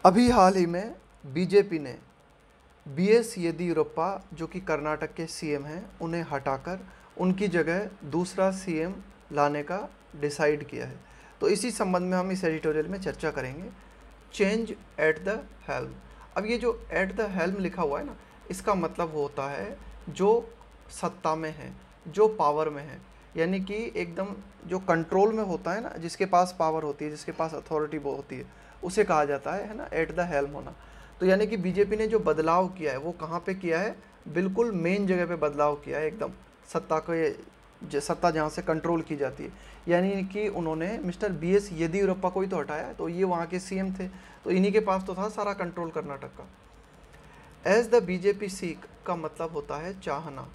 अभी हाल ही में बीजेपी ने बीएस येदियुरप्पा जो कि कर्नाटक के सीएम हैं उन्हें हटाकर उनकी जगह दूसरा सीएम लाने का डिसाइड किया है। तो इसी संबंध में हम इस एडिटोरियल में चर्चा करेंगे। Change at the helm. अब ये जो एट द हेल्म लिखा हुआ है ना, इसका मतलब होता है जो सत्ता में है, जो पावर में है, यानी कि एकदम जो कंट्रोल में होता है ना, जिसके पास पावर होती है, जिसके पास अथॉरिटी होती है, उसे कहा जाता है ना एट द हेल्म होना। तो यानी कि बीजेपी ने जो बदलाव किया है वो कहाँ पे किया है, बिल्कुल मेन जगह पे बदलाव किया है, एकदम सत्ता को, सत्ता जहाँ से कंट्रोल की जाती है। यानी कि उन्होंने मिस्टर बीएस येदियुरप्पा को ही तो हटाया, तो ये वहाँ के सीएम थे, तो इन्हीं के पास तो था सारा कंट्रोल कर्नाटक का। एज द बीजेपी सीक का मतलब होता है चाहना।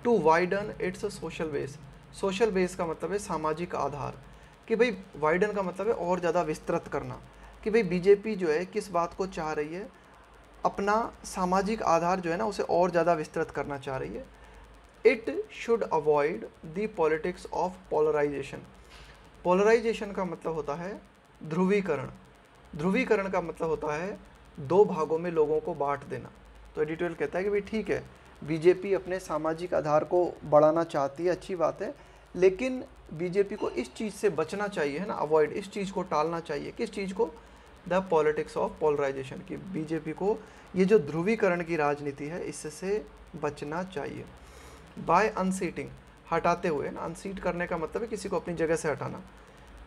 To widen its social base. Social base का मतलब है सामाजिक आधार, कि भाई वाइडन का मतलब है और ज़्यादा विस्तृत करना, कि भाई बीजेपी जो है किस बात को चाह रही है, अपना सामाजिक आधार जो है ना उसे और ज़्यादा विस्तृत करना चाह रही है। It should avoid the politics of polarisation. Polarisation का मतलब होता है ध्रुवीकरण। ध्रुवीकरण का मतलब होता है दो भागों में लोगों को बांट देना। तो एडिटोरियल कहता है कि भाई ठीक है, बीजेपी अपने सामाजिक आधार को बढ़ाना चाहती है, अच्छी बात है, लेकिन बीजेपी को इस चीज़ से बचना चाहिए, है ना, अवॉइड, इस चीज़ को टालना चाहिए। किस चीज़ को? द पॉलिटिक्स ऑफ पोलराइजेशन की। बीजेपी को ये जो ध्रुवीकरण की राजनीति है इससे बचना चाहिए। बाय अनसीटिंग, हटाते हुए ना, अनसीट करने का मतलब है किसी को अपनी जगह से हटाना।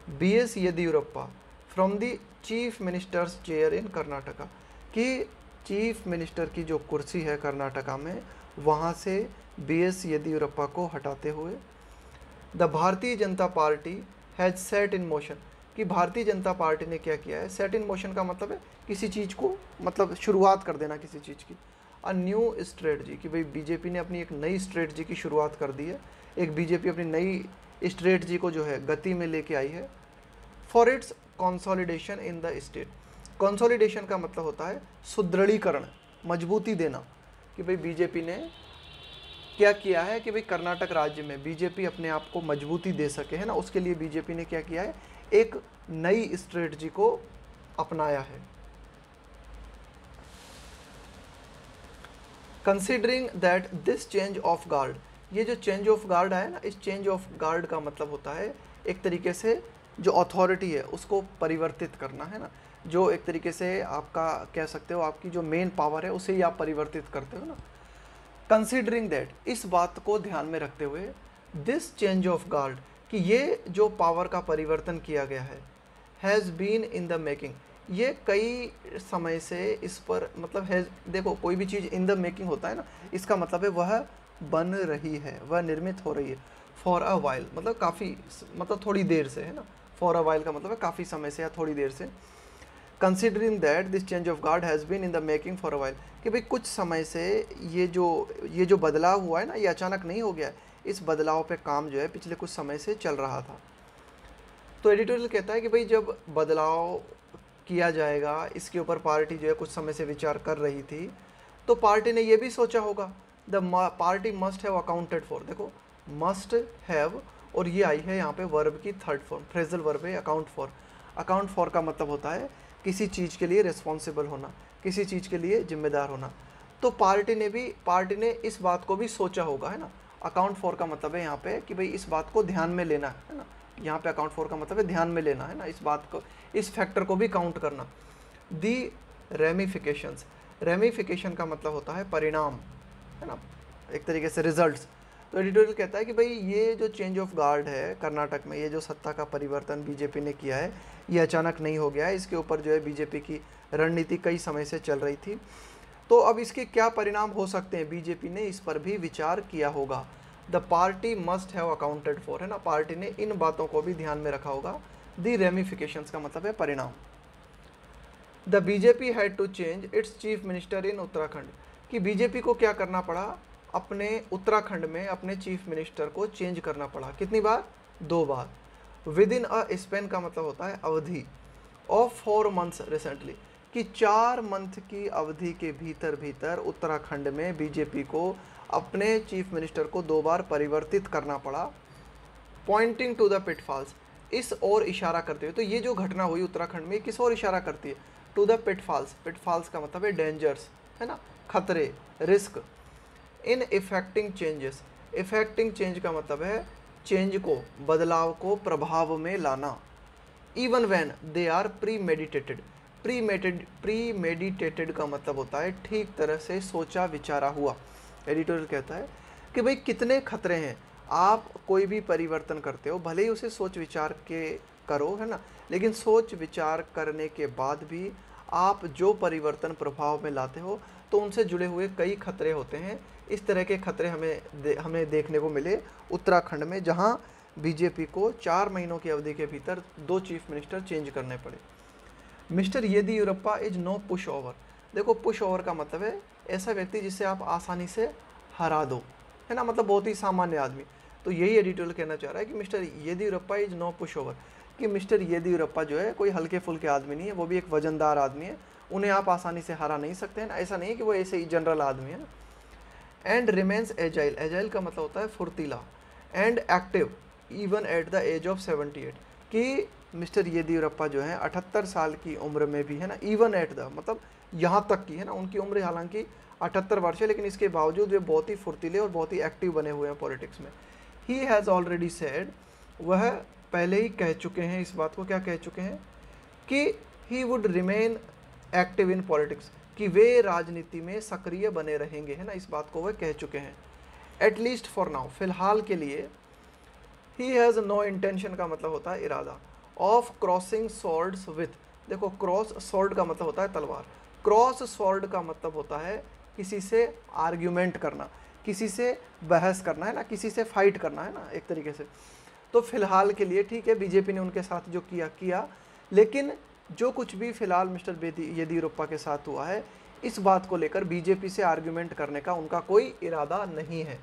BS Yediyurappa from the chief minister's chair in Karnataka, कि चीफ मिनिस्टर की जो कुर्सी है कर्नाटका में, वहाँ से बीएस येदियुरप्पा को हटाते हुए। The Bharatiya Janata party has set in motion, कि भारतीय जनता पार्टी ने क्या किया है, सेट इन मोशन का मतलब है किसी चीज़ को, मतलब शुरुआत कर देना किसी चीज़ की। अ न्यू स्ट्रेटजी, कि भाई बीजेपी ने अपनी एक नई स्ट्रेटजी की शुरुआत कर दी है, एक बीजेपी अपनी नई स्ट्रेटजी को जो है गति में लेके आई है। For its consolidation in the state. Consolidation का मतलब होता है सुदृढ़ीकरण, मजबूती देना, कि भाई बीजेपी ने क्या किया है कि भाई कर्नाटक राज्य में बीजेपी अपने आप को मजबूती दे सके, है ना, उसके लिए बीजेपी ने क्या किया है, एक नई स्ट्रेटजी को अपनाया है। Considering that this change of guard, ये जो चेंज ऑफ गार्ड है ना, इस चेंज ऑफ गार्ड का मतलब होता है एक तरीके से जो अथॉरिटी है उसको परिवर्तित करना, है ना, जो एक तरीके से आपका कह सकते हो आपकी जो मेन पावर है उसे ही आप परिवर्तित करते हो ना। कंसिडरिंग दैट, इस बात को ध्यान में रखते हुए, दिस चेंज ऑफ गार्ड, कि ये जो पावर का परिवर्तन किया गया है, has been in the making, ये कई समय से इस पर मतलब है, देखो कोई भी चीज़ इन द मेकिंग होता है ना, इसका मतलब है वह बन रही है, वह निर्मित हो रही है। फॉर अ वाइल मतलब काफ़ी, मतलब थोड़ी देर से, है ना, फॉर अ वाइल का मतलब है काफ़ी समय से या थोड़ी देर से। Considering that this change of guard has been in the making for a while, कि भाई कुछ समय से ये जो बदलाव हुआ है ना, ये अचानक नहीं हो गया है, इस बदलाव पे काम जो है पिछले कुछ समय से चल रहा था। तो एडिटोरियल कहता है कि भाई जब बदलाव किया जाएगा, इसके ऊपर पार्टी जो है कुछ समय से विचार कर रही थी, तो पार्टी ने ये भी सोचा होगा, the party must have accounted for, देखो मस्ट हैव, और ये आई है यहाँ पे वर्ब की थर्ड फॉर्म, फ्रेजल वर्ब है अकाउंट फॉर। अकाउंट फॉर का मतलब होता है किसी चीज़ के लिए रिस्पॉन्सिबल होना, किसी चीज़ के लिए जिम्मेदार होना। तो पार्टी ने इस बात को भी सोचा होगा, है ना। अकाउंट फॉर का मतलब है यहाँ पे कि भाई इस बात को ध्यान में लेना, है ना, यहाँ पे अकाउंट फॉर का मतलब है ध्यान में लेना, है ना, इस बात को, इस फैक्टर को भी काउंट करना। दी रेमिफिकेशंस, रेमिफिकेशन का मतलब होता है परिणाम, है ना, एक तरीके से रिजल्ट्स। तो एडिटोरियल कहता है कि भाई ये जो चेंज ऑफ गार्ड है कर्नाटक में, ये जो सत्ता का परिवर्तन बीजेपी ने किया है, ये अचानक नहीं हो गया है, इसके ऊपर जो है बीजेपी की रणनीति कई समय से चल रही थी। तो अब इसके क्या परिणाम हो सकते हैं, बीजेपी ने इस पर भी विचार किया होगा। The party must have accounted for, है ना, पार्टी ने इन बातों को भी ध्यान में रखा होगा। द रेमिफिकेशंस का मतलब है परिणाम। The BJP had to change its chief minister in Uttarakhand, कि बीजेपी को क्या करना पड़ा, अपने उत्तराखंड में अपने चीफ मिनिस्टर को चेंज करना पड़ा। कितनी बार? 2 बार। विद इन अ स्पेन का मतलब होता है अवधि, ऑफ 4 मंथ्स रिसेंटली, कि 4 मंथ की अवधि के भीतर भीतर उत्तराखंड में बीजेपी को अपने चीफ मिनिस्टर को 2 बार परिवर्तित करना पड़ा। पॉइंटिंग टू द पिटफॉल्स, इस ओर इशारा करते हुए, तो ये जो घटना हुई उत्तराखंड में किस ओर इशारा करती है, टू द पिटफॉल्स, पिटफॉल्स का मतलब है डेंजर्स, है ना, खतरे, रिस्क, इन इफेक्टिंग चेंजेस, इफेक्टिंग चेंज का मतलब है चेंज को, बदलाव को प्रभाव में लाना, इवन व्हेन दे आर प्रीमेडिटेटेड, प्रीमेडिटेटेड का मतलब होता है ठीक तरह से सोचा विचारा हुआ। एडिटोरियल कहता है कि भाई कितने खतरे हैं, आप कोई भी परिवर्तन करते हो भले ही उसे सोच विचार के करो, है ना, लेकिन सोच विचार करने के बाद भी आप जो परिवर्तन प्रभाव में लाते हो तो उनसे जुड़े हुए कई खतरे होते हैं। इस तरह के खतरे हमें देखने को मिले उत्तराखंड में, जहां बीजेपी को 4 महीनों की अवधि के भीतर 2 चीफ मिनिस्टर चेंज करने पड़े। Mister Yediyurappa is no pushover. देखो पुश ओवर का मतलब है ऐसा व्यक्ति जिसे आप आसानी से हरा दो, है ना, मतलब बहुत ही सामान्य आदमी। तो यही एडिटोरियल कहना चाह रहा है कि mister Yediyurappa is no pushover, कि मिस्टर येदियुरप्पा जो है कोई हल्के फुल्के आदमी नहीं है, वो भी एक वजनदार आदमी है, उन्हें आप आसानी से हरा नहीं सकते हैं ना, ऐसा नहीं है कि वो ऐसे ही जनरल आदमी है। एंड रिमेन्स एजाइल, एजाइल का मतलब होता है फुर्तीला, and active even at the age of 78, कि मिस्टर येदियुरप्पा जो है 78 साल की उम्र में भी, है ना, इवन एट द मतलब यहाँ तक की, है ना, उनकी उम्र हालांकि 78 वर्ष है, लेकिन इसके बावजूद वे बहुत ही फुर्तीले और बहुत ही एक्टिव बने हुए हैं पॉलिटिक्स में। ही हैज़ ऑलरेडी सेड, वह पहले ही कह चुके हैं इस बात को, क्या कह चुके हैं, कि he would remain active in politics, कि वे राजनीति में सक्रिय बने रहेंगे, है ना, इस बात को वह कह चुके हैं। एटलीस्ट फॉर नाउ, फिलहाल के लिए। ही हैज़ नो इंटेंशन का मतलब होता है इरादा, ऑफ क्रॉसिंग सॉर्ड्स विथ, देखो क्रॉस सॉर्ड का मतलब होता है तलवार, क्रॉस सॉर्ड का मतलब होता है किसी से आर्ग्यूमेंट करना, किसी से बहस करना, है ना, किसी से फाइट करना, है ना, एक तरीके से। तो फिलहाल के लिए ठीक है, बीजेपी ने उनके साथ जो किया, लेकिन जो कुछ भी फिलहाल मिस्टर येदियुरप्पा के साथ हुआ है, इस बात को लेकर बीजेपी से आर्ग्यूमेंट करने का उनका कोई इरादा नहीं है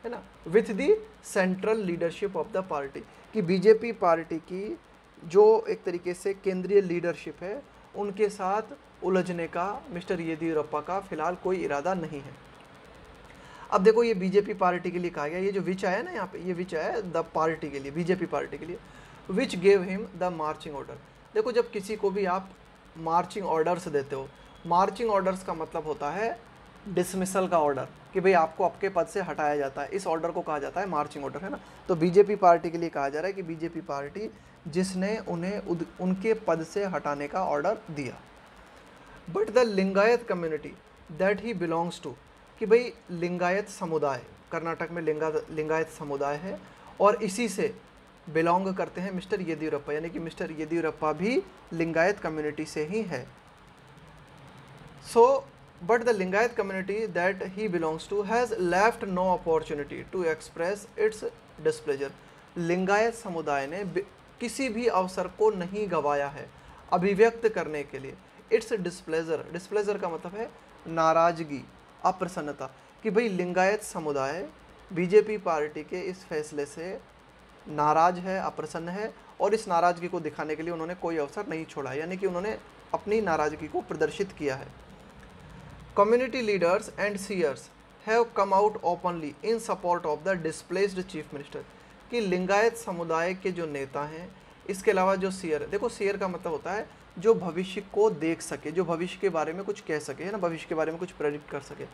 ना, with the central leadership of the party, कि बीजेपी पार्टी की जो एक तरीके से केंद्रीय लीडरशिप है उनके साथ उलझने का मिस्टर येदियुरप्पा का फिलहाल कोई इरादा नहीं है। अब देखो ये बीजेपी पार्टी के लिए कहा गया, ये जो विच आया ना यहाँ पे, ये विच आया द पार्टी के लिए, बीजेपी पार्टी के लिए, which gave him the marching order. देखो जब किसी को भी आप मार्चिंग ऑर्डर्स देते हो, मार्चिंग ऑर्डर्स का मतलब होता है डिसमिसल का ऑर्डर, कि भाई आपको आपके पद से हटाया जाता है, इस ऑर्डर को कहा जाता है मार्चिंग ऑर्डर, है ना। तो बीजेपी पार्टी के लिए कहा जा रहा है कि बीजेपी पार्टी जिसने उन्हें उनके पद से हटाने का ऑर्डर दिया। But the Lingayat community that he belongs to, कि भाई लिंगायत समुदाय, कर्नाटक में लिंगायत समुदाय है और इसी से बिलोंग करते हैं मिस्टर येदियुरप्पा, यानी कि मिस्टर येदियुरप्पा भी लिंगायत कम्युनिटी से ही है। So but the Lingayat community that he belongs to has left no opportunity to express its displeasure. Lingayat समुदाय ने किसी भी अवसर को नहीं गंवाया है अभिव्यक्त करने के लिए इट्स डिस्प्लेजर, डिस्प्लेजर का मतलब है नाराजगी, अप्रसन्नता, कि भाई लिंगायत समुदाय बीजेपी पार्टी के इस फैसले से नाराज है, अप्रसन्न है, और इस नाराजगी को दिखाने के लिए उन्होंने कोई अवसर नहीं छोड़ा, यानी कि उन्होंने अपनी नाराजगी को प्रदर्शित किया है। Community leaders and seers have come out openly in support of the displaced chief minister, कि लिंगायत समुदाय के जो नेता हैं, इसके अलावा जो सीयर, देखो सीयर का मतलब होता है जो भविष्य को देख सके, जो भविष्य के बारे में कुछ कह सके, है ना, भविष्य के बारे में कुछ प्रेडिक्ट कर सके।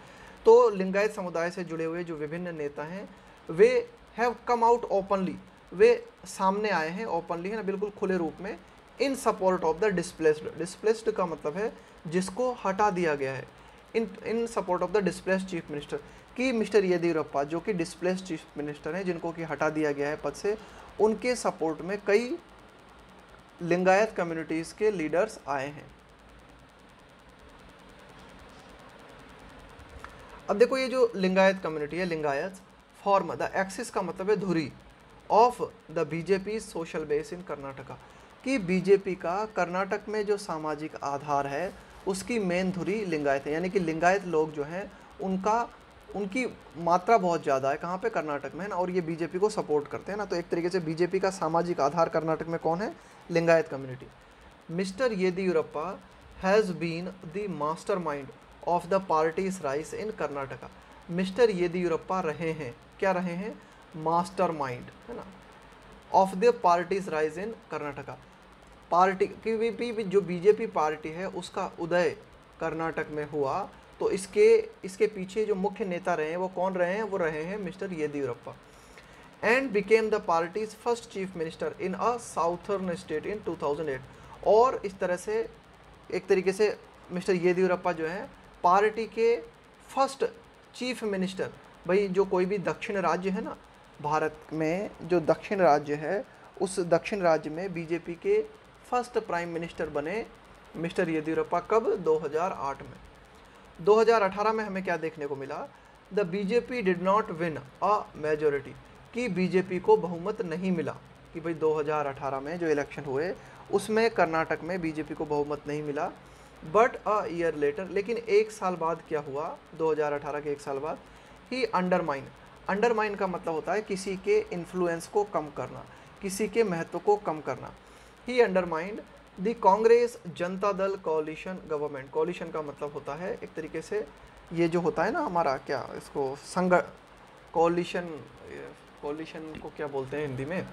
तो लिंगायत समुदाय से जुड़े हुए जो विभिन्न नेता हैं वे हैव कम आउट ओपनली, वे सामने आए हैं ओपनली, है ना, बिल्कुल खुले रूप में, इन support of the displaced, displaced का मतलब है जिसको हटा दिया गया है, इन support of the displaced chief minister, कि मिस्टर येदियुरप्पा जो कि डिस्प्लेस्ड चीफ मिनिस्टर हैं, जिनको कि हटा दिया गया है पद से, उनके सपोर्ट में कई लिंगायत कम्युनिटीज़ के लीडर्स आए हैं। अब देखो ये जो लिंगायत कम्युनिटी है, लिंगायत फॉर्म द एक्सिस का मतलब है धुरी of the BJP social base in Karnataka, कि बीजेपी का कर्नाटक में जो सामाजिक आधार है उसकी मेन धुरी लिंगायत है, यानी कि लिंगायत लोग जो हैं उनकी मात्रा बहुत ज़्यादा है, कहाँ पे, कर्नाटक में, है ना, और ये बीजेपी को सपोर्ट करते हैं ना। तो एक तरीके से बीजेपी का सामाजिक आधार कर्नाटक में कौन है, Lingayat community. Mister Yediyurappa has been the mastermind of the party's rise in Karnataka. Mister Yediyurappa रहे हैं, क्या रहे हैं, मास्टर माइंड, है ना, of the party's rise in Karnataka, party की जो बीजेपी पार्टी है उसका उदय कर्नाटक में हुआ, तो इसके पीछे जो मुख्य नेता रहे हैं वो कौन रहे हैं? वो रहे हैं mister Yediyurappa. And became the parties first chief minister in a southern state in 2008। और इस तरह से एक तरीके से मिस्टर येदियुरप्पा जो है पार्टी के फर्स्ट चीफ मिनिस्टर, भाई जो कोई भी दक्षिण राज्य है ना भारत में, जो दक्षिण राज्य है उस दक्षिण राज्य में बीजेपी के फर्स्ट प्राइम मिनिस्टर बने मिस्टर येदियुरप्पा। कब? 2008 में। 2018 में हमें क्या देखने को मिला? The BJP did not win a majority, कि बीजेपी को बहुमत नहीं मिला, कि भाई 2018 में जो इलेक्शन हुए उसमें कर्नाटक में बीजेपी को बहुमत नहीं मिला। बट अ ईयर लेटर, लेकिन एक साल बाद क्या हुआ? 2018 के एक साल बाद ही अंडरमाइन का मतलब होता है किसी के इन्फ्लुएंस को कम करना, किसी के महत्व को कम करना। ही undermined the Congress Janata Dal कोalition government. कोalition का मतलब होता है एक तरीके से ये जो होता है ना हमारा, क्या इसको कोalition को क्या बोलते हैं हिंदी में?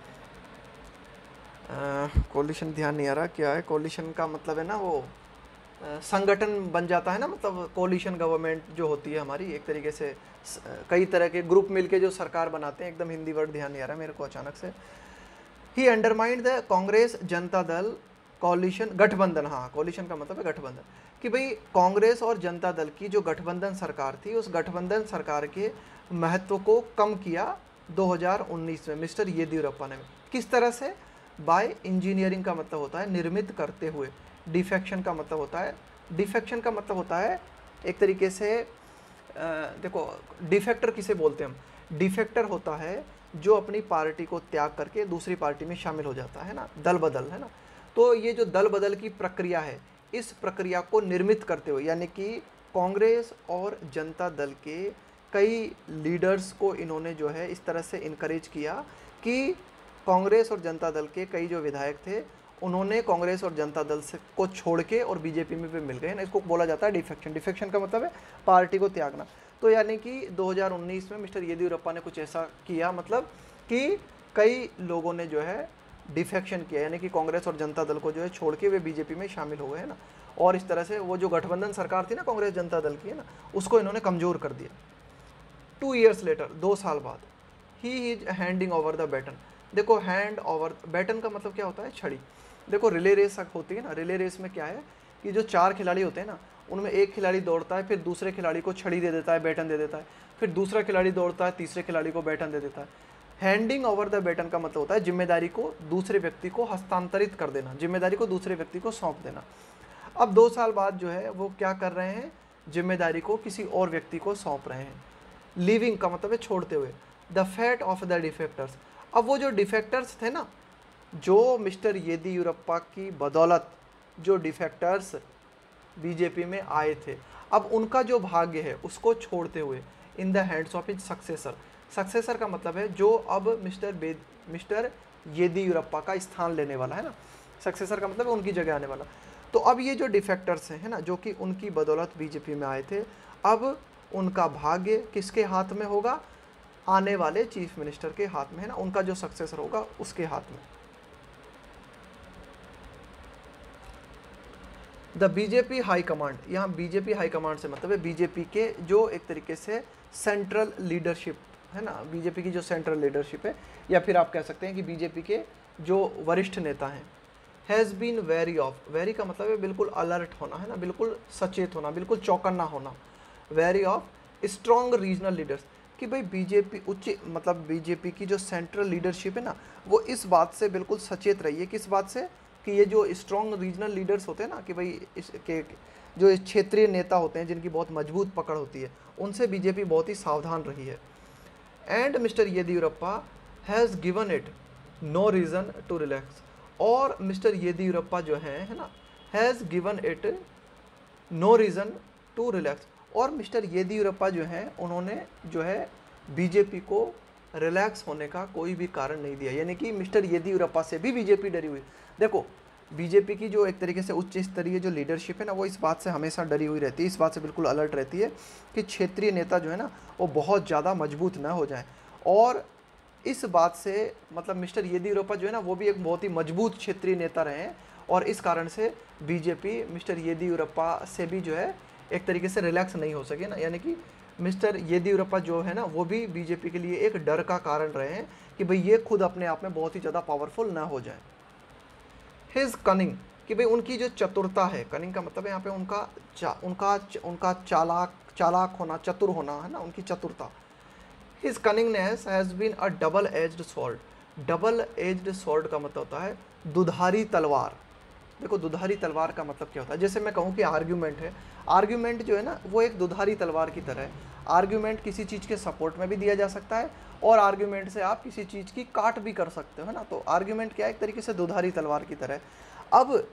कोalition ध्यान नहीं आ रहा क्या है। कोalition का मतलब है ना वो संगठन बन जाता है ना, मतलब कोalition गवर्नमेंट जो होती है हमारी, एक तरीके से कई तरह के ग्रुप मिलके जो सरकार बनाते हैं। एकदम हिंदी वर्ड ध्यान नहीं आ रहा मेरे को अचानक से। ही अंडरमाइंड द कांग्रेस जनता दल कोalition गठबंधन। हाँ, कोalition का मतलब है गठबंधन, कि भाई कांग्रेस और जनता दल की जो गठबंधन सरकार थी उस गठबंधन सरकार के महत्व को कम किया 2019 में मिस्टर येदियुरप्पा ने। किस तरह से? बाय इंजीनियरिंग का मतलब होता है निर्मित करते हुए। डिफेक्शन का मतलब होता है एक तरीके से देखो डिफेक्टर किसे बोलते हैं हम? डिफेक्टर होता है जो अपनी पार्टी को त्याग करके दूसरी पार्टी में शामिल हो जाता है ना, दल बदल, है ना। तो ये जो दल बदल की प्रक्रिया है, इस प्रक्रिया को निर्मित करते हुए, यानी कि कांग्रेस और जनता दल के कई लीडर्स को इन्होंने जो है इस तरह से इनकरेज किया कि कांग्रेस और जनता दल के कई जो विधायक थे उन्होंने कांग्रेस और जनता दल से को छोड़ के और बीजेपी में भी मिल गए ना। इसको बोला जाता है डिफेक्शन। डिफेक्शन का मतलब है पार्टी को त्यागना। तो यानी कि 2019 में मिस्टर येदियुरप्पा ने कुछ ऐसा किया, मतलब कि कई लोगों ने जो है डिफेक्शन किया, यानी कि कांग्रेस और जनता दल को जो है छोड़ के वे बीजेपी में शामिल हो गए, है ना। और इस तरह से वो जो गठबंधन सरकार थी ना कांग्रेस जनता दल की, है ना, उसको इन्होंने कमज़ोर कर दिया। 2 years लेटर, 2 साल बाद, he is handing over the baton. देखो हैंड ओवर, बैटन का मतलब क्या होता है? छड़ी। देखो रिले रेस होती है ना, रिले रेस में क्या है कि जो 4 खिलाड़ी होते हैं ना, उनमें एक खिलाड़ी दौड़ता है, फिर दूसरे खिलाड़ी को छड़ी दे देता है, बैटन दे देता है, फिर दूसरा खिलाड़ी दौड़ता है, तीसरे खिलाड़ी को बैटन दे देता है। हैंडिंग ओवर द बैटन का मतलब होता है जिम्मेदारी को दूसरे व्यक्ति को हस्तांतरित कर देना, जिम्मेदारी को दूसरे व्यक्ति को सौंप देना। अब 2 साल बाद जो है वो क्या कर रहे हैं? जिम्मेदारी को किसी और व्यक्ति को सौंप रहे हैं। लीविंग का मतलब है छोड़ते हुए। The fat of the defectors. अब वो जो डिफेक्टर्स थे ना, जो मिस्टर येदियुरप्पा की बदौलत जो डिफेक्टर्स बीजेपी में आए थे, अब उनका जो भाग्य है उसको छोड़ते हुए in the hands of his successor. Successor का मतलब है जो अब मिस्टर येदियुरप्पा का स्थान लेने वाला है ना। सक्सेसर का मतलब है उनकी जगह आने वाला। तो अब ये जो डिफेक्टर्स हैं, है ना, जो कि उनकी बदौलत बीजेपी में आए थे, अब उनका भाग्य किसके हाथ में होगा? आने वाले चीफ मिनिस्टर के हाथ में, है ना, उनका जो सक्सेसर होगा उसके हाथ में। द बीजेपी हाई कमांड, यहाँ बीजेपी हाई कमांड से मतलब है बीजेपी के जो एक तरीके से सेंट्रल लीडरशिप है ना, बीजेपी की जो सेंट्रल लीडरशिप है, या फिर आप कह सकते हैं कि बीजेपी के जो वरिष्ठ नेता हैं, has been wary of. Wary का मतलब है बिल्कुल अलर्ट होना, है ना, बिल्कुल सचेत होना, बिल्कुल चौकन्ना होना। Very of strong regional leaders, कि भाई बीजेपी उच्च मतलब बीजेपी की जो सेंट्रल लीडरशिप है ना, वो इस बात से बिल्कुल सचेत रही है। किस बात से? कि ये जो स्ट्रॉन्ग रीजनल लीडर्स होते हैं ना, कि भाई इसके जो क्षेत्रीय नेता होते हैं जिनकी बहुत मजबूत पकड़ होती है, उनसे बीजेपी बहुत ही सावधान रही है। And mister Yediyurappa has given it no reason to relax. और मिस्टर येदियुरप्पा जो है ना, has given it no reason to relax. और मिस्टर येदियुरप्पा जो हैं उन्होंने जो है बीजेपी को रिलैक्स होने का कोई भी कारण नहीं दिया, यानी कि मिस्टर येदियुरप्पा से भी बीजेपी डरी हुई। देखो बीजेपी की जो एक तरीके से उच्च स्तरीय जो लीडरशिप है ना, वो इस बात से हमेशा डरी हुई रहती है, इस बात से बिल्कुल अलर्ट रहती है कि क्षेत्रीय नेता जो है ना वो बहुत ज़्यादा मजबूत ना हो जाए। और इस बात से मतलब मिस्टर येदियुरप्पा जो है ना वो भी एक बहुत ही मजबूत क्षेत्रीय नेता रहे हैं, और इस कारण से बीजेपी मिस्टर येदियुरप्पा से भी जो है एक तरीके से रिलैक्स नहीं हो सके ना, यानी कि मिस्टर येदियुरप्पा जो है ना वो भी बीजेपी के लिए एक डर का कारण रहे हैं कि भाई ये खुद अपने आप में बहुत ही ज़्यादा पावरफुल ना हो जाए। हिज कनिंग, कि भाई उनकी जो चतुरता है, कनिंग का मतलब है यहाँ पे उनका चालाक होना, चतुर होना है ना, उनकी चतुरता। His cunningness has been a double edged sword. Double edged sword का मतलब होता है दुधारी तलवार। देखो दुधारी तलवार का मतलब क्या होता है, जैसे मैं कहूँ कि आर्ग्यूमेंट है, आर्ग्यूमेंट जो है ना वो एक दुधारी तलवार की तरह है। आर्ग्यूमेंट किसी चीज़ के सपोर्ट में भी दिया जा सकता है और आर्ग्यूमेंट से आप किसी चीज़ की काट भी कर सकते हो, है ना। तो आर्ग्यूमेंट क्या है, एक तरीके से दुधारी तलवार की तरह है। अब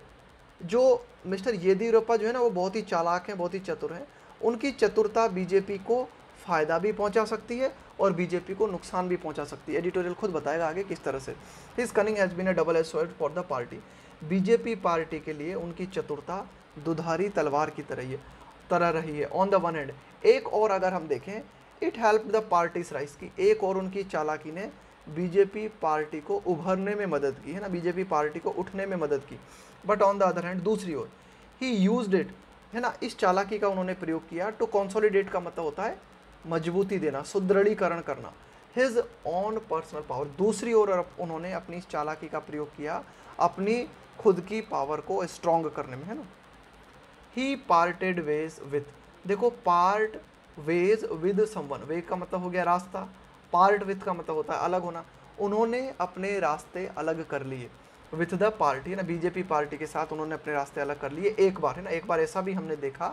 जो मिस्टर येदियुरप्पा जो है ना वो बहुत ही चालाक हैं, बहुत ही चतुर हैं। उनकी चतुरता बीजेपी को फ़ायदा भी पहुंचा सकती है और बीजेपी को नुकसान भी पहुंचा सकती है। एडिटोरियल खुद बताएगा आगे किस तरह से। His cunning has been a double edge sword for the party. BJP party के लिए उनकी चतुरता दुधारी तलवार की तरह रही है। ऑन द वन हैंड, एक और अगर हम देखें, it help the party's rise की, एक और उनकी चालाकी ने बीजेपी पार्टी को उभरने में मदद की, है ना, बीजेपी पार्टी को उठने में मदद की। But on the other hand, दूसरी ओर, ही यूज्ड इट, है ना, इस चालाकी का उन्होंने प्रयोग किया टू कंसोलिडेट का मतलब होता है मजबूती देना, सुदृढ़ीकरण करना। हिज ऑन पर्सनल पावर, दूसरी ओर उन्होंने अपनी इस चालाकी का प्रयोग किया अपनी खुद की पावर को स्ट्रॉन्ग करने में, है ना। ही पार्टेड वेज विथ, देखो पार्ट वेज विद समवन, वे का मतलब हो गया रास्ता, पार्ट विथ का मतलब होता है अलग होना। उन्होंने अपने रास्ते अलग कर लिए विथ द पार्टी, है ना, बीजेपी पार्टी के साथ उन्होंने अपने रास्ते अलग कर लिए एक बार, है ना। एक बार ऐसा भी हमने देखा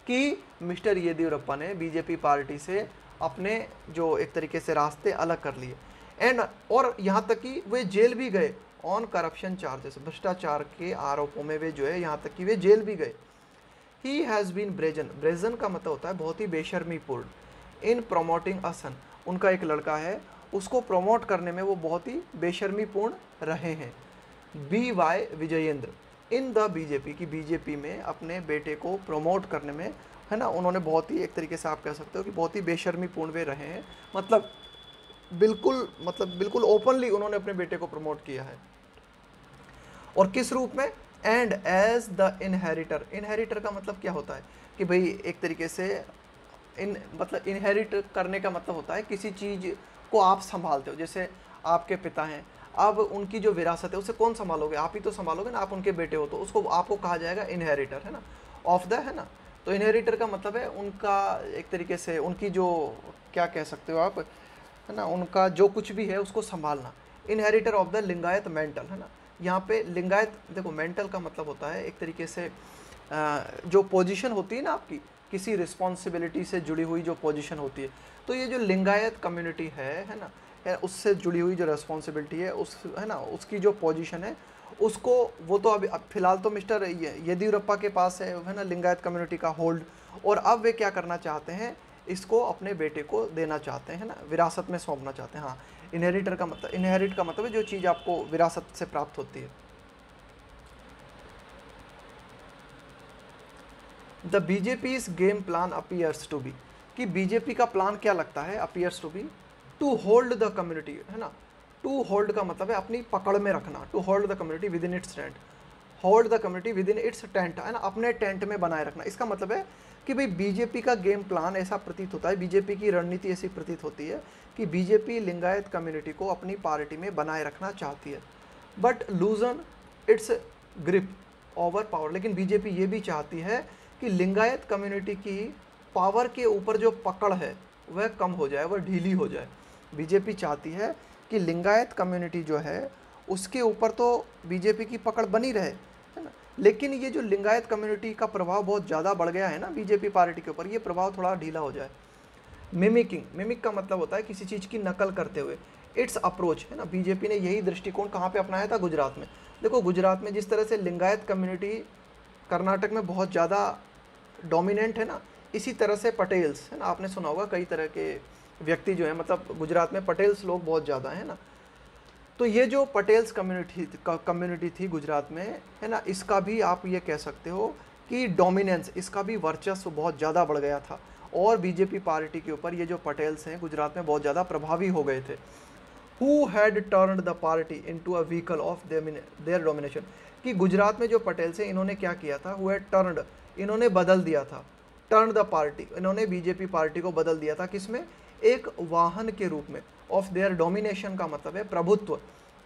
कि मिस्टर येदियुरप्पा ने बीजेपी पार्टी से अपने जो एक तरीके से रास्ते अलग कर लिए एंड और यहाँ तक कि वे जेल भी गए ऑन करप्शन चार्जेस, भ्रष्टाचार के आरोपों में वे जो है यहाँ तक कि वे जेल भी गए। He has been brazen, brazen का मतलब होता है बहुत ही बेशर्मीपूर्ण, इन प्रोमोटिंग अ सन, उनका एक लड़का है उसको प्रमोट करने में वो बहुत ही बेशर्मीपूर्ण रहे हैं। B Y Vijayendra, in the BJP की बीजेपी में अपने बेटे को प्रमोट करने में, है ना, उन्होंने बहुत ही एक तरीके से आप कह सकते हो कि बहुत ही बेशर्मीपूर्ण वे रहे हैं, मतलब बिल्कुल ओपनली उन्होंने अपने बेटे को प्रमोट किया है। और किस रूप में, and as the inheritor, inheritor का मतलब क्या होता है कि भाई एक तरीके से मतलब इनहेरिट करने का मतलब होता है किसी चीज़ को आप संभालते हो, जैसे आपके पिता हैं, अब उनकी जो विरासत है उसे कौन संभालोगे, आप ही तो संभालोगे ना, आप उनके बेटे हो तो उसको आपको कहा जाएगा इनहेरिटर, है ना, ऑफ द, है ना। तो इनहेरिटर का मतलब है उनका एक तरीके से उनकी जो क्या कह सकते हो आप, है ना, उनका जो कुछ भी है उसको संभालना। Inheritor of the Lingayat mental, है ना, यहाँ पे लिंगायत, देखो मेंटल का मतलब होता है एक तरीके से जो पोजीशन होती है ना आपकी, किसी रिस्पॉन्सिबिलिटी से जुड़ी हुई जो पोजीशन होती है, तो ये जो लिंगायत कम्युनिटी है ना, उससे जुड़ी हुई जो रिस्पॉन्सिबिलिटी है उस, है ना, उसकी जो पोजीशन है उसको, वो तो अभी फिलहाल तो मिस्टर येदियुरप्पा के पास है ना, लिंगायत कम्युनिटी का होल्ड, और अब वे क्या करना चाहते हैं, इसको अपने बेटे को देना चाहते हैं, है ना, विरासत में सौंपना चाहते हैं। हाँ, इनहेरिटर का मतलब, इनहेरिट का मतलब है जो चीज़ आपको विरासत से प्राप्त होती है। The BJP's game plan appears to be, कि बीजेपी का प्लान क्या लगता है, appears to be to hold the community, है ना, टू होल्ड का मतलब है अपनी पकड़ में रखना, to hold the community within its tent, hold the community within its tent, है ना, अपने टेंट में बनाए रखना। इसका मतलब है कि भाई बीजेपी का गेम प्लान ऐसा प्रतीत होता है, बीजेपी की रणनीति ऐसी प्रतीत होती है कि बीजेपी लिंगायत कम्युनिटी को अपनी पार्टी में बनाए रखना चाहती है, but लूजन it's grip over power, लेकिन बीजेपी ये भी चाहती है कि लिंगायत कम्युनिटी की पावर के ऊपर जो पकड़ है वह कम हो जाए, वह ढीली हो जाए। बीजेपी चाहती है कि लिंगायत कम्युनिटी जो है उसके ऊपर तो बीजेपी की पकड़ बनी रहे, है ना, लेकिन ये जो लिंगायत कम्युनिटी का प्रभाव बहुत ज़्यादा बढ़ गया है ना बीजेपी पार्टी के ऊपर, ये प्रभाव थोड़ा ढीला हो जाए। मिमिकिंग, मिमिक का मतलब होता है किसी चीज़ की नकल करते हुए, इट्स अप्रोच, है ना, बीजेपी ने यही दृष्टिकोण कहाँ पे अपनाया था, गुजरात में। देखो गुजरात में जिस तरह से लिंगायत कम्युनिटी कर्नाटक में बहुत ज़्यादा डोमिनेंट है ना, इसी तरह से पटेल्स, है ना, आपने सुना होगा कई तरह के व्यक्ति जो है, मतलब गुजरात में पटेल्स लोग बहुत ज़्यादा हैं ना, तो ये जो पटेल्स कम्युनिटी थी गुजरात में, है ना, इसका भी आप ये कह सकते हो कि डोमिनेंस, इसका भी वर्चस्व बहुत ज़्यादा बढ़ गया था और बीजेपी पार्टी के ऊपर ये जो पटेल्स हैं गुजरात में बहुत ज़्यादा प्रभावी हो गए थे। Who had turned the party into a vehicle of their domination, कि गुजरात में जो पटेल्स हैं इन्होंने क्या किया था, हुआ टर्न्ड, इन्होंने बदल दिया था, टर्न द पार्टी, इन्होंने बीजेपी पार्टी को बदल दिया था किसमें, एक वाहन के रूप में, ऑफ देयर डोमिनेशन का मतलब है प्रभुत्व,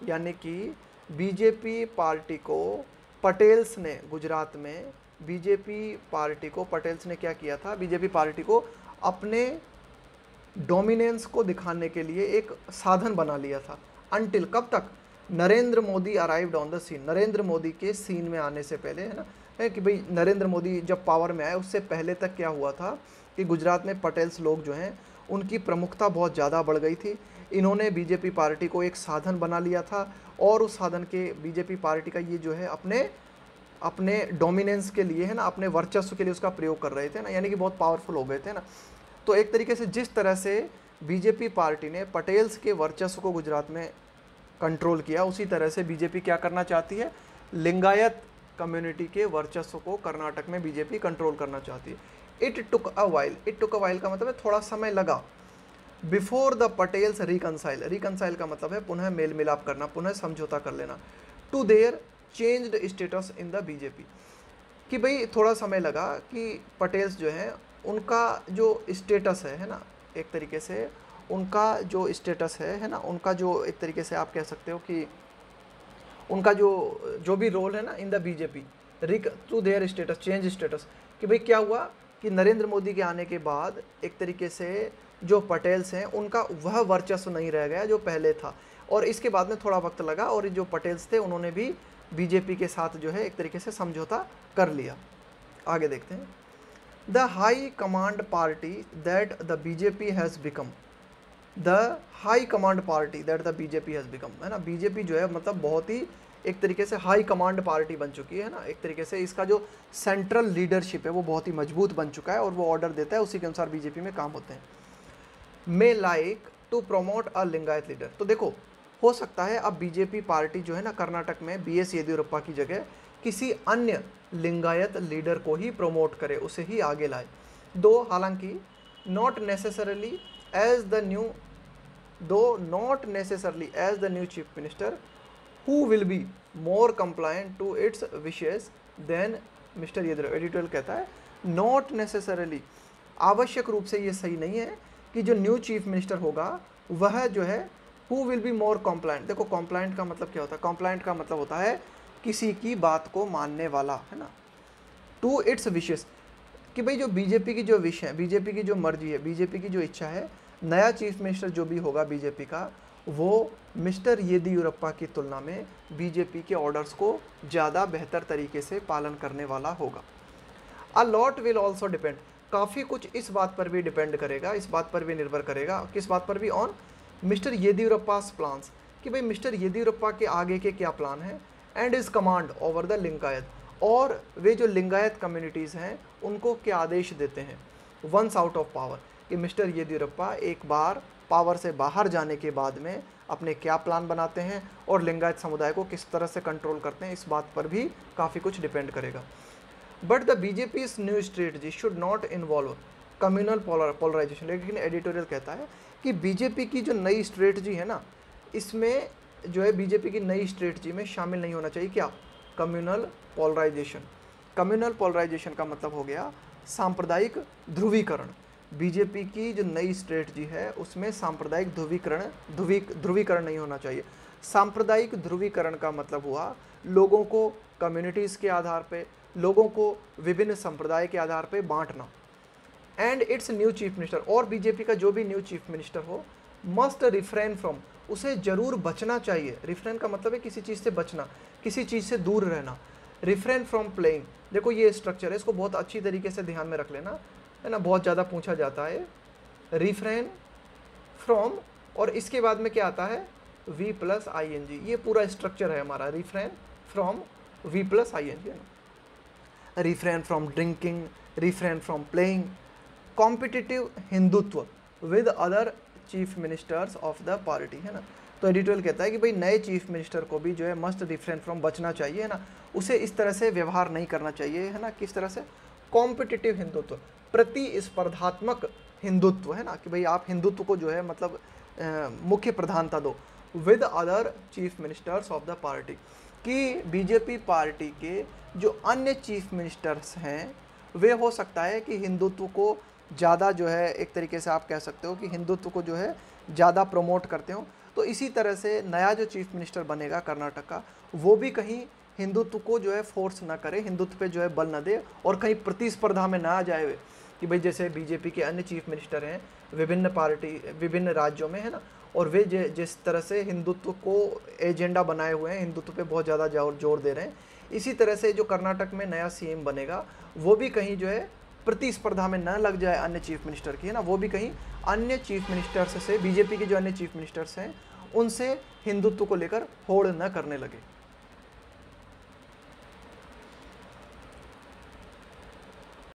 यानी कि बीजेपी पार्टी को पटेल्स ने गुजरात में, बीजेपी पार्टी को पटेल्स ने क्या किया था, बीजेपी पार्टी को अपने डोमिनेंस को दिखाने के लिए एक साधन बना लिया था। अनटिल कब तक, Narendra Modi arrived on the scene, Narendra Modi के सीन में आने से पहले, है ना, है कि भाई नरेंद्र मोदी जब पावर में आए उससे पहले तक क्या हुआ था कि गुजरात में पटेल्स लोग जो हैं उनकी प्रमुखता बहुत ज़्यादा बढ़ गई थी। इन्होंने बीजेपी पार्टी को एक साधन बना लिया था और उस साधन के बीजेपी पार्टी का ये जो है अपने डोमिनेंस के लिए, है ना, अपने वर्चस्व के लिए उसका प्रयोग कर रहे थे ना, यानी कि बहुत पावरफुल हो गए थे ना। तो एक तरीके से जिस तरह से बीजेपी पार्टी ने पटेल्स के वर्चस्व को गुजरात में कंट्रोल किया, उसी तरह से बीजेपी क्या करना चाहती है, लिंगायत कम्युनिटी के वर्चस्व को कर्नाटक में बीजेपी कंट्रोल करना चाहती है। इट टुक अ वाइल का मतलब है थोड़ा समय लगा, बिफोर द पटेल्स रिकनसाइल का मतलब है पुनः मेल मिलाप करना, पुनः समझौता कर लेना, to their changed status in the BJP, कि भाई थोड़ा समय लगा कि पटेल्स जो हैं उनका जो स्टेटस है ना, एक तरीके से उनका जो स्टेटस है ना, उनका जो एक तरीके से आप कह सकते हो कि उनका जो भी रोल है ना in the BJP, to their status, change status, कि भाई क्या हुआ कि नरेंद्र मोदी के आने के बाद एक तरीके से जो पटेल्स हैं उनका वह वर्चस्व नहीं रह गया जो पहले था, और इसके बाद में थोड़ा वक्त लगा और जो पटेल्स थे उन्होंने भी बीजेपी के साथ जो है एक तरीके से समझौता कर लिया। आगे देखते हैं, the high command party that the BJP has become, the high command party that the BJP has become, है ना, बीजेपी जो है मतलब बहुत ही एक तरीके से हाई कमांड पार्टी बन चुकी है ना, एक तरीके से इसका जो सेंट्रल लीडरशिप है वो बहुत ही मजबूत बन चुका है और वो ऑर्डर देता है, उसी के अनुसार बीजेपी में काम होते हैं। May like to promote a Lingayat leader, तो देखो हो सकता है अब बीजेपी पार्टी जो है ना कर्नाटक में BS येदियुरप्पा की जगह किसी अन्य लिंगायत लीडर को ही प्रमोट करे, उसे ही आगे लाए, दो हालांकि not necessarily as the new chief minister who will be more compliant to its wishes than mister Yediyurappa. Editorial कहता है नॉट नेसेसरली, आवश्यक रूप से ये सही नहीं है कि जो न्यू चीफ मिनिस्टर होगा वह जो है हु विल बी मोर कॉम्प्लायंट, देखो कॉम्प्लायंट का मतलब क्या होता है, कॉम्प्लायंट का मतलब होता है किसी की बात को मानने वाला, है ना, टू इट्स विशेस, कि भाई जो बीजेपी की जो विश है, बीजेपी की जो मर्जी है, बीजेपी की जो इच्छा है, नया चीफ मिनिस्टर जो भी होगा बीजेपी का वो मिस्टर येदियुरप्पा की तुलना में बीजेपी के ऑर्डर्स को ज़्यादा बेहतर तरीके से पालन करने वाला होगा। A lot will also depend, काफ़ी कुछ इस बात पर भी डिपेंड करेगा, इस बात पर भी निर्भर करेगा, किस बात पर भी, ऑन मिस्टर येदियुरप्पास प्लान्स, कि भाई मिस्टर येदियुरप्पा के आगे के क्या प्लान हैं, and is command over the Lingayat, और वे जो लिंगायत कम्युनिटीज़ हैं उनको क्या आदेश देते हैं, वंस आउट ऑफ पावर, कि मिस्टर येदियुरप्पा एक बार पावर से बाहर जाने के बाद में अपने क्या प्लान बनाते हैं और लिंगायत समुदाय को किस तरह से कंट्रोल करते हैं, इस बात पर भी काफ़ी कुछ डिपेंड करेगा। But the BJP's new strategy should not involve communal polarisation, लेकिन एडिटोरियल कहता है कि बीजेपी की जो नई स्ट्रेटजी है ना, इसमें जो है बीजेपी की नई स्ट्रेटजी में शामिल नहीं होना चाहिए क्या, कम्युनल पोलराइजेशन। कम्युनल पोलराइजेशन का मतलब हो गया सांप्रदायिक ध्रुवीकरण, बीजेपी की जो नई स्ट्रेटजी है उसमें सांप्रदायिक ध्रुवीकरण नहीं होना चाहिए। सांप्रदायिक ध्रुवीकरण का मतलब हुआ लोगों को कम्युनिटीज़ के आधार पे, लोगों को विभिन्न संप्रदाय के आधार पे बांटना। And it's new chief minister, और बीजेपी का जो भी न्यू चीफ मिनिस्टर हो मस्ट रिफ्रेन फ्रॉम, उसे जरूर बचना चाहिए, रिफ्रेन का मतलब है किसी चीज़ से बचना, किसी चीज़ से दूर रहना, रिफ्रेन फ्रॉम प्लेइंग, देखो ये स्ट्रक्चर है, इसको बहुत अच्छी तरीके से ध्यान में रख लेना, है ना, बहुत ज़्यादा पूछा जाता है। रिफ्रेन फ्रॉम और इसके बाद में क्या आता है V+ING, ये पूरा स्ट्रक्चर है हमारा, रिफ्रेन फ्रॉम V+ING, है ना, refrain from drinking, refrain from playing, competitive Hindutva with other chief ministers of the party, है ना। तो एडिटोरियल कहता है कि भाई नए चीफ मिनिस्टर को भी जो है मस्ट रिफ्रेन फ्रॉम, बचना चाहिए, है ना, उसे इस तरह से व्यवहार नहीं करना चाहिए, है ना, किस तरह से, कॉम्पिटिटिव हिंदुत्व, प्रतिस्पर्धात्मक हिंदुत्व, है ना, कि भाई आप हिंदुत्व को जो है मतलब मुख्य प्रधानता दो, with other chief ministers of the party, कि बीजेपी पार्टी के जो अन्य चीफ मिनिस्टर्स हैं वे हो सकता है कि हिंदुत्व को ज़्यादा जो है, एक तरीके से आप कह सकते हो कि हिंदुत्व को जो है ज़्यादा प्रमोट करते हो। तो इसी तरह से नया जो चीफ मिनिस्टर बनेगा कर्नाटक का, वो भी कहीं हिंदुत्व को जो है फोर्स ना करे, हिंदुत्व पे जो है बल ना दे, और कहीं प्रतिस्पर्धा में ना आ जाए कि भाई जैसे बीजेपी के अन्य चीफ मिनिस्टर हैं विभिन्न राज्यों में, है ना, और वे जिस तरह से हिंदुत्व को एजेंडा बनाए हुए हैं, हिंदुत्व पे बहुत ज़्यादा जोर दे रहे हैं, इसी तरह से जो कर्नाटक में नया सीएम बनेगा वो भी कहीं जो है प्रतिस्पर्धा में न लग जाए अन्य चीफ मिनिस्टर की, है ना, वो भी कहीं अन्य चीफ मिनिस्टर्स से, बीजेपी के जो अन्य चीफ मिनिस्टर्स हैं उनसे हिंदुत्व को लेकर होड़ न करने लगे।